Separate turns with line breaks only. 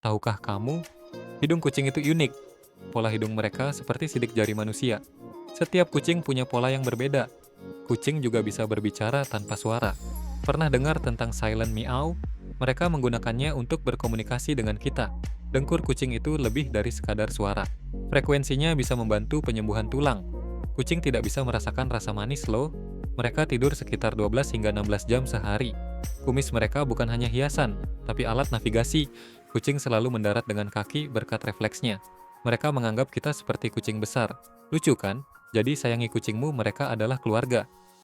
Tahukah kamu, hidung kucing itu unik. Pola hidung mereka seperti sidik jari manusia. Setiap kucing punya pola yang berbeda. Kucing juga bisa berbicara tanpa suara. Pernah dengar tentang silent meow? Mereka menggunakannya untuk berkomunikasi dengan kita. Dengkur kucing itu lebih dari sekadar suara. Frekuensinya bisa membantu penyembuhan tulang. Kucing tidak bisa merasakan rasa manis loh. Mereka tidur sekitar 12 hingga 16 jam sehari. Kumis mereka bukan hanya hiasan, tapi alat navigasi. Kucing selalu mendarat dengan kaki berkat refleksnya. Mereka menganggap kita seperti kucing besar. Lucu kan? Jadi sayangi kucingmu, mereka adalah keluarga.